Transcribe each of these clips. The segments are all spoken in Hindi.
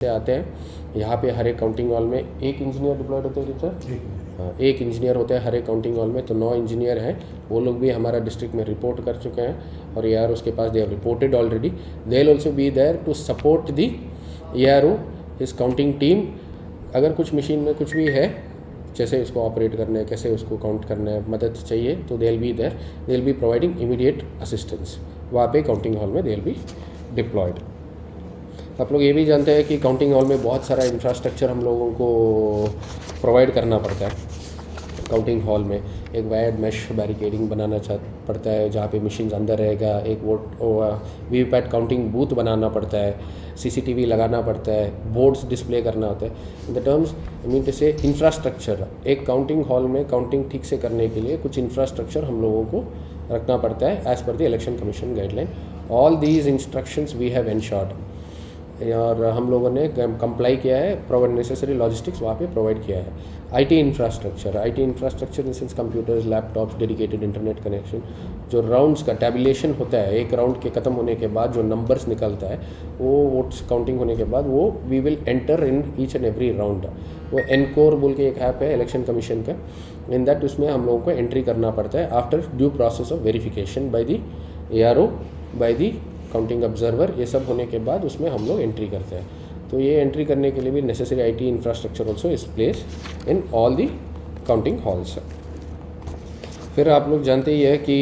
से आते हैं। यहाँ पे हर एक काउंटिंग हॉल में एक इंजीनियर डिप्लॉयड होते हैं सर, एक इंजीनियर होता है हर एक काउंटिंग हॉल में। तो 9 इंजीनियर हैं, वो लोग भी हमारा डिस्ट्रिक्ट में रिपोर्ट कर चुके हैं और ARO उसके पास they have reported already. They will also be there to support the ARO his counting team. अगर कुछ मशीन में कुछ भी है, जैसे उसको ऑपरेट करना है, कैसे उसको काउंट करना है, मदद चाहिए, तो they will be there, they will be providing immediate assistance. वहाँ पे काउंटिंग हॉल में दे विल बी डिप्लॉयड। आप लोग ये भी जानते हैं कि काउंटिंग हॉल में बहुत सारा इंफ्रास्ट्रक्चर हम लोगों को प्रोवाइड करना पड़ता है। काउंटिंग हॉल में एक वायर्ड मैश बैरिकेडिंग बनाना पड़ता है जहाँ पे मशीन्स अंदर रहेगा। एक वीवीपैट काउंटिंग बूथ बनाना पड़ता है, CCTV लगाना पड़ता है, बोर्ड्स डिस्प्ले करना होता है। In the terms mean to say infrastructure, एक काउंटिंग हॉल में काउंटिंग ठीक से करने के लिए कुछ इंफ्रास्ट्रक्चर हम लोगों को रखना पड़ता है as per the election commission guideline. All these instructions we have ensured, और हम लोगों ने कंप्लाई किया है, प्रोवाइड नेसेसरी लॉजिस्टिक्स वहाँ पे प्रोवाइड किया है। IT infrastructure in sense computers, laptops, dedicated internet connection. जो राउंड्स का टैबुलेशन होता है, एक राउंड के ख़त्म होने के बाद जो नंबर्स निकलता है, वो वोट्स काउंटिंग होने के बाद वो we will enter in each and every round. वो एनकोर बोल के एक ऐप है इलेक्शन कमीशन का, इन दैट उसमें हम लोगों को एंट्री करना पड़ता है after due process of verification by the ARO, by the counting observer. ये सब होने के बाद उसमें हम लोग एंट्री करते हैं। तो ये एंट्री करने के लिए भी necessary IT infrastructure also is place in all the counting halls. फिर आप लोग जानते ही है कि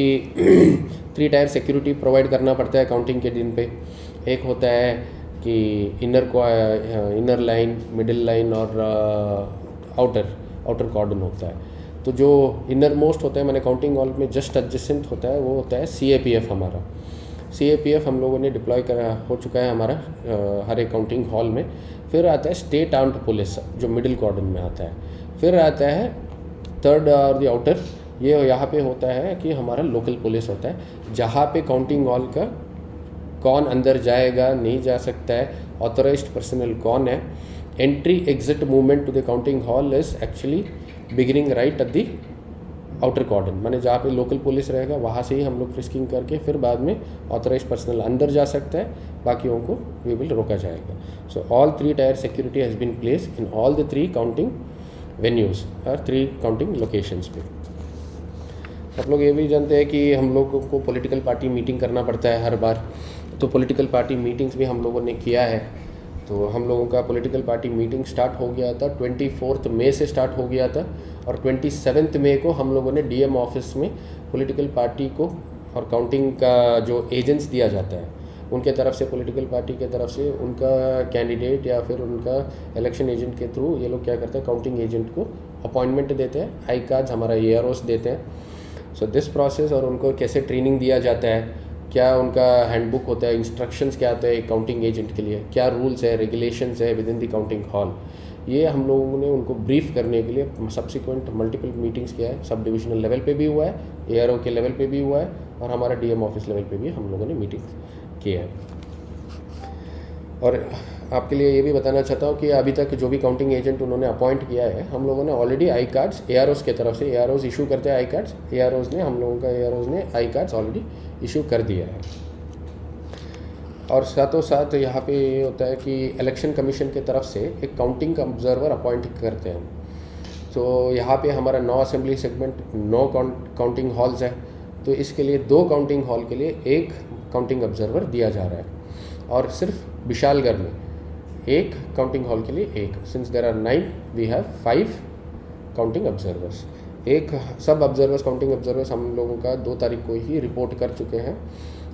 3 टायर सिक्योरिटी प्रोवाइड करना पड़ता है काउंटिंग के दिन पे। एक होता है कि इनर लाइन, मिडिल लाइन और आउटर कॉर्डन होता है। तो जो इनर मोस्ट होता है, मैंने काउंटिंग हॉल में जस्ट एडजेसेंट होता है, वो होता है CAPF। हमारा CAPF हम लोगों ने डिप्लॉय करा हो चुका है हमारा हर एक काउंटिंग हॉल में। फिर आता है स्टेट आर्म्ड पुलिस जो मिडिल कॉर्डन में आता है। फिर आता है थर्ड और द आउटर, ये यहाँ पे होता है कि हमारा लोकल पुलिस होता है, जहाँ पे काउंटिंग हॉल का कौन अंदर जाएगा, नहीं जा सकता है, ऑथराइज्ड पर्सनल कौन है, entry exit movement to the counting hall is actually beginning right at the outer cordon. माने जहाँ पे लोकल पुलिस रहेगा वहाँ से ही हम लोग फ्रिस्किंग करके फिर बाद में ऑथराइज पर्सनल अंदर जा सकता है, बाकियों को वी विल रोका जाएगा। So all 3 tier security has been place in all the 3 counting venues और 3 काउंटिंग लोकेशंस पे। आप लोग ये भी जानते हैं कि हम लोगों को पॉलिटिकल पार्टी मीटिंग करना पड़ता है हर बार। तो पॉलिटिकल पार्टी मीटिंग्स भी हम लोगों ने किया है। तो हम लोगों का पॉलिटिकल पार्टी मीटिंग स्टार्ट हो गया था 24 मई से स्टार्ट हो गया था, और 27 मई को हम लोगों ने DM ऑफिस में पॉलिटिकल पार्टी को और काउंटिंग का जो एजेंट्स दिया जाता है उनके तरफ से, पॉलिटिकल पार्टी के तरफ से उनका कैंडिडेट या फिर उनका इलेक्शन एजेंट के थ्रू ये लोग क्या करते हैं, काउंटिंग एजेंट को अपॉइंटमेंट देते हैं, आई कार्ड्स हमारा AROs देते हैं। सो दिस प्रोसेस, और उनको कैसे ट्रेनिंग दिया जाता है, क्या उनका हैंडबुक होता है, इंस्ट्रक्शंस क्या होता है काउंटिंग एजेंट के लिए, क्या रूल्स है, रेगुलेशंस है with in the counting hall, ये हम लोगों ने उनको ब्रीफ करने के लिए सब्सिक्वेंट मल्टीपल मीटिंग्स किया है। सब डिविजनल लेवल पे भी हुआ है, ARO के लेवल पे भी हुआ है, और हमारा DM ऑफिस लेवल पे भी हम लोगों ने मीटिंग्स किया है। और आपके लिए ये भी बताना चाहता हूँ कि अभी तक जो भी काउंटिंग एजेंट उन्होंने अपॉइंट किया है, हम लोगों ने ऑलरेडी आई कार्ड्स AROs के तरफ से, AROs इशू करते हैं आई कार्ड्स, AROs ने हम लोगों का AROs ने आई कार्ड्स ऑलरेडी इशू कर दिया है। और साथों साथ यहाँ पे ये होता है कि इलेक्शन कमीशन के तरफ से एक काउंटिंग का ऑब्जर्वर अपॉइंट करते हैं। तो यहाँ पे हमारा 9 असेंबली सेगमेंट, 9 काउंटिंग हॉल्स है। तो इसके लिए 2 काउंटिंग हॉल के लिए 1 काउंटिंग ऑब्जर्वर दिया जा रहा है, और सिर्फ विशालगढ़ में 1 काउंटिंग हॉल के लिए 1। Since there are 9 we have 5 counting observers. एक सब ऑब्जर्वर्स, काउंटिंग ऑब्जर्वर्स हम लोगों का 2 तारीख को ही रिपोर्ट कर चुके हैं।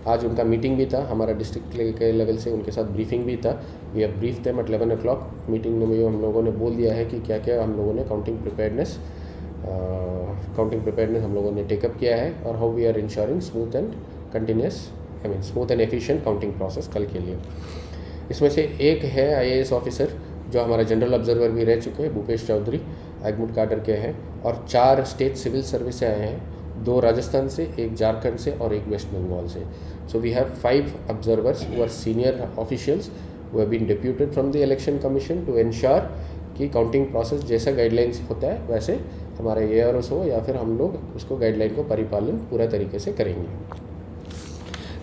आज उनका मीटिंग भी था, हमारा डिस्ट्रिक्ट के लेवल से उनके साथ ब्रीफिंग भी था। We have brief them at 11 o'clock। Meeting में हम लोगों ने बोल दिया है कि क्या क्या हम लोगों ने काउंटिंग प्रिपेयर्डनेस हम लोगों ने टेकअप किया है, और how we are ensuring smooth and continuous, smooth and efficient counting process कल के लिए। इसमें से एक है IAS ऑफिसर जो हमारा जनरल ऑब्जर्वर भी रह चुके हैं, भूपेश चौधरी, एगमुट काडर के हैं, और 4 स्टेट सिविल सर्विस से आए हैं, 2 राजस्थान से, 1 झारखंड से और 1 वेस्ट बंगाल से। So we have 5 observers who are senior officials who have been deputed from the election commission to ensure कि काउंटिंग प्रोसेस जैसा गाइडलाइंस होता है वैसे हमारा AROs हो, या फिर हम लोग उसको गाइडलाइन को परिपालन पूरा तरीके से करेंगे।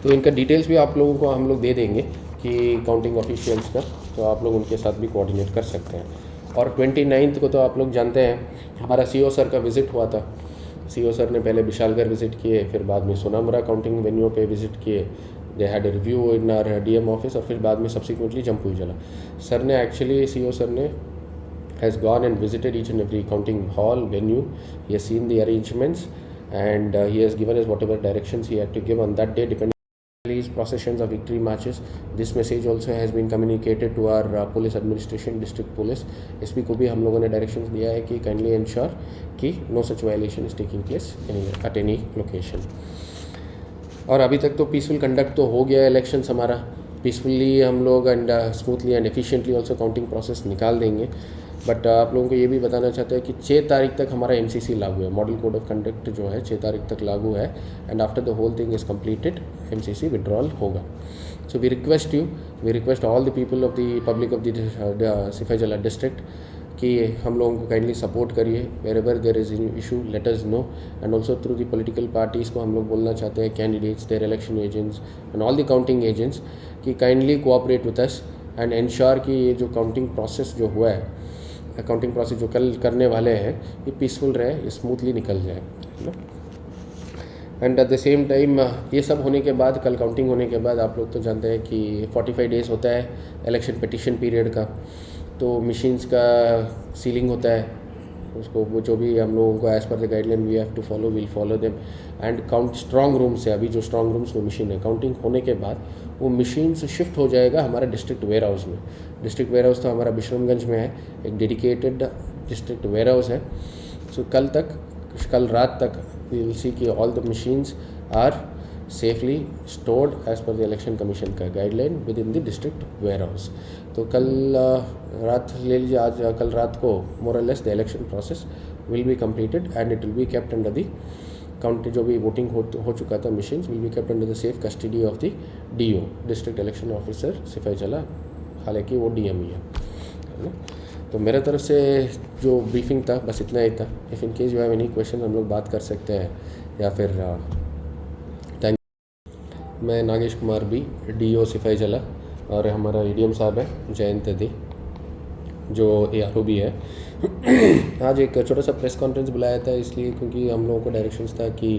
तो इनका डिटेल्स भी आप लोगों को हम लोग दे देंगे कि काउंटिंग ऑफिशियल्स का तो आप लोग उनके साथ भी कोऑर्डिनेट कर सकते हैं। और 29 को तो आप लोग जानते हैं हमारा सीओ सर का विज़िट हुआ था। सीओ सर ने पहले विशालगढ़ विज़िट किए, फिर बाद में सोनामुरा काउंटिंग वेन्यू पे विज़िट किए, they had a review in our DM office, और फिर बाद में सब्सिक्वेंटली जम्पुईजला सर ने एक्चुअली सीओ सर ने has gone and visited each and every counting hall, venue. He has seen the arrangements and he has given us whatever directions he had to give on that day, depending on these processions of victory marches. This message also has been communicated to our police administration, district police. SP को भी हम लोगों ने directions दिया है कि kindly ensure कि no such violation is taking place at any location. और अभी तक तो पीसफुल कंडक्ट तो हो गया इलेक्शंस हमारा पीसफुली, हम लोग and smoothly and efficiently also counting process निकाल देंगे। बट आप लोगों को ये भी बताना चाहते हैं कि 6 तारीख तक हमारा MCC लागू है, मॉडल कोड ऑफ कंडक्ट जो है 6 तारीख तक लागू है, and after the whole thing is completed MCC withdrawal होगा। So we request all the people of the public of the Sipahijala district कि हम लोगों को काइंडली सपोर्ट करिए, wherever there is issue let us know, and also through the political parties को हम लोग बोलना चाहते हैं, candidates, their election agents and all the counting agents कि kindly cooperate with us and ensure कि ये जो काउंटिंग प्रोसेस जो हुआ है, अकाउंटिंग प्रोसेस जो कल करने वाले हैं, ये पीसफुल रहे, ये स्मूथली निकल जाए, है ना। And at the same time ये सब होने के बाद, कल काउंटिंग होने के बाद आप लोग तो जानते हैं कि 45 डेज़ होता है इलेक्शन पिटिशन पीरियड का, तो मशीन्स का सीलिंग होता है, उसको वो जो भी हम लोगों को as per the guideline we have to follow, will follow them and count strong room से। अभी जो स्ट्रॉन्ग रूम्स में मशीन है, काउंटिंग होने के बाद वो मशीन से शिफ्ट हो जाएगा हमारा डिस्ट्रिक्ट वेयर हाउस में। डिस्ट्रिक्ट वेयर हाउस तो हमारा विश्रमगंज में है, एक डेडिकेटेड डिस्ट्रिक्ट वेयर हाउस है। सो कल रात तक वी विल सी कि all the machines are safely stored as per the election commission का guideline within the district warehouse. तो कल रात ले लीजिए, आज कल रात को more or less the election process will be completed and it will be kept under the count, जो भी वोटिंग हो चुका था machines will be kept under the safe custody of the DO, district election officer Sipahijala, हालांकि वो DM ही है ना। तो मेरे तरफ से जो ब्रीफिंग था बस इतना ही था। If in case you have any question हम लोग बात कर सकते हैं, या फिर थैंक। मैं नागेश कुमार B, DO सिफाईजला, और हमारा ADM साहब है जयंत दी जो ARO भी है। आज एक छोटा सा प्रेस कॉन्फ्रेंस बुलाया था इसलिए क्योंकि हम लोगों को डायरेक्शंस था कि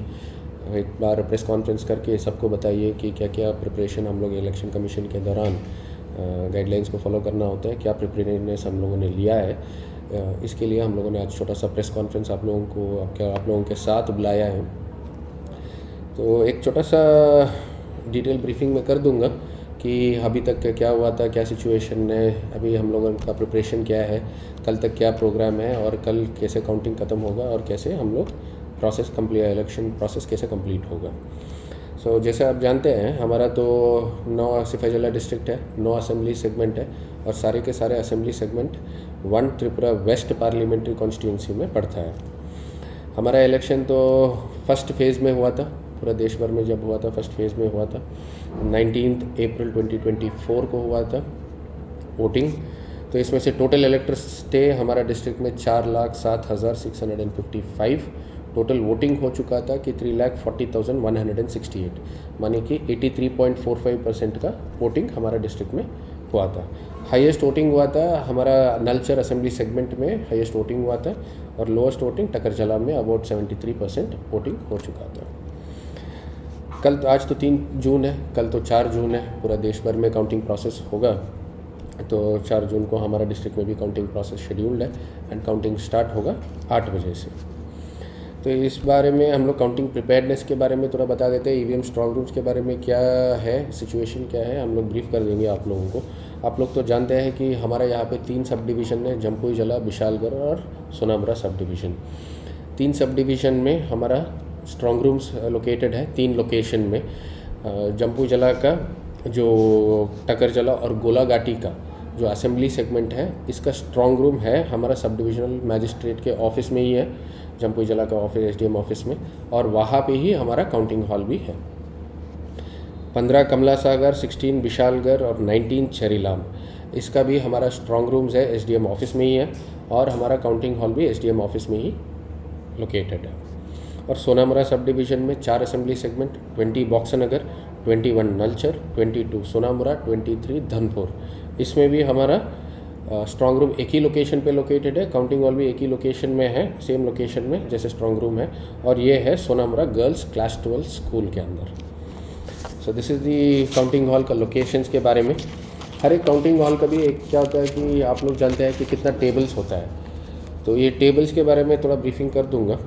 एक बार प्रेस कॉन्फ्रेंस करके सबको बताइए कि क्या क्या प्रिपरेशन हम लोग इलेक्शन कमीशन के दौरान गाइडलाइंस को फॉलो करना होता है, क्या प्रिपरेशनेस हम लोगों ने लिया है। इसके लिए हम लोगों ने आज छोटा सा प्रेस कॉन्फ्रेंस आप लोगों के साथ बुलाया है। तो एक छोटा सा डिटेल ब्रीफिंग में कर दूंगा कि अभी तक क्या हुआ था, क्या सिचुएशन है, अभी हम लोगों का प्रिपरेशन क्या है, कल तक क्या प्रोग्राम है, और कल कैसे काउंटिंग ख़त्म होगा, और कैसे हम लोग इलेक्शन प्रोसेस कैसे कंप्लीट होगा। सो जैसे आप जानते हैं हमारा तो 9 सिफाईजला डिस्ट्रिक्ट है, 9 असेंबली सेगमेंट है, और सारे के सारे assembly segment 1 Tripura West parliamentary constituency में पड़ता है। हमारा इलेक्शन तो फर्स्ट फेज़ में हुआ था, पूरा देश भर में जब हुआ था फर्स्ट फेज़ में हुआ था, 19 अप्रैल 2024 को हुआ था वोटिंग। तो इसमें से टोटल इलेक्टर्स थे हमारा डिस्ट्रिक्ट में 4,07,655। टोटल वोटिंग हो चुका था कि 3,40,168, माने कि 83.45% का वोटिंग हमारा डिस्ट्रिक्ट में हुआ था। हाईएस्ट वोटिंग हुआ था हमारा नलचर असेंबली सेगमेंट में, हाईएस्ट वोटिंग हुआ था, और लोएस्ट वोटिंग टकरजला में अबाउट 73% वोटिंग हो चुका था। कल आज तो 3 जून है, कल तो 4 जून है, पूरा देश भर में काउंटिंग प्रोसेस होगा। तो 4 जून को हमारा डिस्ट्रिक्ट में भी काउंटिंग प्रोसेस शेड्यूल्ड है एंड काउंटिंग स्टार्ट होगा 8 बजे से। तो इस बारे में हम लोग काउंटिंग प्रिपेयर्डनेस के बारे में थोड़ा बता देते हैं। EVM स्ट्रॉन्ग रूम्स के बारे में क्या है, सिचुएशन क्या है, हम लोग ब्रीफ कर देंगे आप लोगों को। आप लोग तो जानते हैं कि हमारा यहाँ पे 3 सब डिवीज़न है, जम्पुईजला, विशालगढ़ और Sonamura sub division. 3 sub division में हमारा स्ट्रॉन्ग रूम्स लोकेटेड है 3 लोकेशन में। जम्पुईजला का जो टकरजला और गोलाघाटी का जो असेंबली सेगमेंट है, इसका स्ट्रॉन्ग रूम है हमारा सब डिविजनल मैजिस्ट्रेट के ऑफिस में ही है, जम्पुईजला का ऑफिस SDM ऑफिस में, और वहाँ पे ही हमारा काउंटिंग हॉल भी है। 15 कमला सागर, 16 विशालगढ़ और 19 छरीलाम, इसका भी हमारा स्ट्रॉन्ग रूम्स है SDM ऑफिस में ही है, और हमारा काउंटिंग हॉल भी SDM ऑफिस में ही लोकेटेड है। और सोनामुरा सब डिवीज़न में 4 असेंबली सेगमेंट, 20 बॉक्सनगर, 21 नलचर, 22 सोनामुरा, 23 धनपुर, इसमें भी हमारा स्ट्रॉन्ग रूम एक ही लोकेशन पे लोकेटेड है, काउंटिंग हॉल भी एक ही लोकेशन में है, सेम लोकेशन में जैसे स्ट्रॉन्ग रूम है, और ये है सोनामुरा गर्ल्स क्लास 12 स्कूल के अंदर। So this is the counting hall का लोकेशंस के बारे में। हर एक काउंटिंग हॉल का भी एक क्या होता है कि आप लोग जानते हैं कि कितना टेबल्स होता है, तो ये टेबल्स के बारे में थोड़ा ब्रीफिंग कर दूंगा।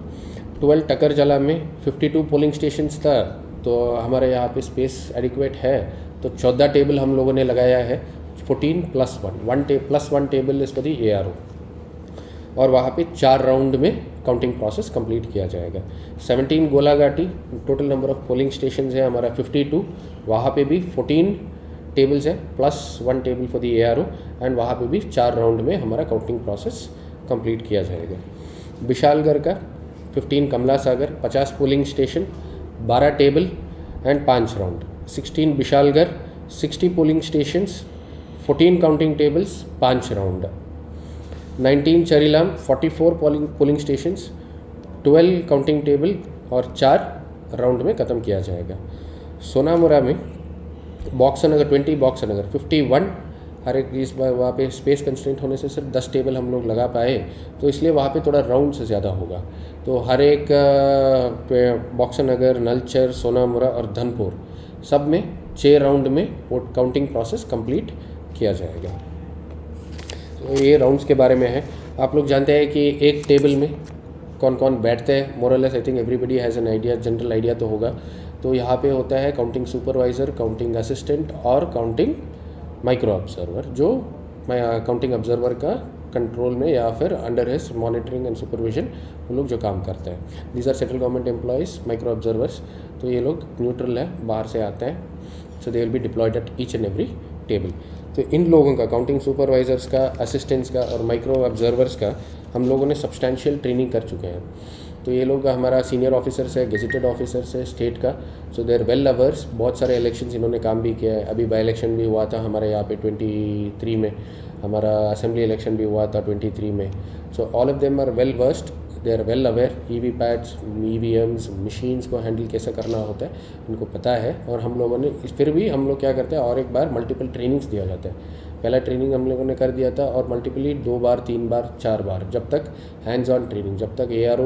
12 टकरजला में 52 पोलिंग स्टेशंस था, तो हमारे यहाँ पे स्पेस एडिक्वेट है, तो 14 टेबल हम लोगों ने लगाया है, 14 + 1 टेबल इस पर ARO, और वहाँ पे 4 राउंड में काउंटिंग प्रोसेस कंप्लीट किया जाएगा। 17 Golaghati total number of polling station है हमारा 52, वहाँ पे भी 14 टेबल्स है +1 टेबल फॉर ARO, एंड वहाँ पे भी 4 राउंड में हमारा काउंटिंग प्रोसेस कंप्लीट किया जाएगा। विशालगढ़ का 15 कमला सागर 50 polling station 12 table and 5 round. 16 Vishalgarh 60 polling stations 14 counting tables 5 round. 19 चरीलाम 44 polling stations 12 counting table और 4 राउंड में ख़त्म किया जाएगा। सोनामुरा में बॉक्सर नगर 20 बॉक्सर नगर 51, हर एक इस बार वहाँ पे स्पेस कंस्ट्रेंट होने से सिर्फ 10 टेबल हम लोग लगा पाए, तो इसलिए वहाँ पे थोड़ा राउंड से ज़्यादा होगा। तो हर एक बॉक्सर नगर, नलचर, सोनामुरा और धनपुर सब में 6 राउंड में वो काउंटिंग प्रोसेस कंप्लीट किया जाएगा। तो ये राउंड्स के बारे में है। आप लोग जानते हैं कि एक टेबल में कौन कौन बैठते हैं, more or less I think everybody has an idea, general idea तो होगा। तो यहाँ पे होता है काउंटिंग सुपरवाइज़र, काउंटिंग असिस्टेंट और काउंटिंग माइक्रो ऑब्जर्वर, जो काउंटिंग ऑब्जर्वर का कंट्रोल में या फिर under his monitoring and supervision वो लोग जो काम करते हैं। These are central government employees, micro observers. तो ये लोग न्यूट्रल है, बाहर से आते हैं, so they will be deployed at each and every table. तो इन लोगों का, काउंटिंग सुपरवाइजर्स का, असिस्टेंट्स का और माइक्रो ऑब्जर्वर्स का हम लोगों ने सब्सटैंशियल ट्रेनिंग कर चुके हैं। तो ये लोग हमारा सीनियर ऑफिसर्स है, गेजेटेड ऑफिसर्स है स्टेट का, सो देर वेल अवर्स। बहुत सारे इलेक्शंस इन्होंने काम भी किया है। अभी बाई इलेक्शन भी हुआ था हमारे यहाँ पे 23 में, हमारा असेंबली इलेक्शन भी हुआ था 23 में। So all of them are well versed, they are well aware. EVPATs, EVMs, machines को हैंडल कैसे करना होता है उनको पता है। और हम लोगों ने फिर भी हम लोग क्या करते हैं, और एक बार मल्टीपल ट्रेनिंग्स दिया जाता है। पहला ट्रेनिंग हम लोगों ने कर दिया था और मल्टीपली 2 बार, 3 बार, 4 बार, जब तक हैंड्स ऑन ट्रेनिंग, जब तक ARO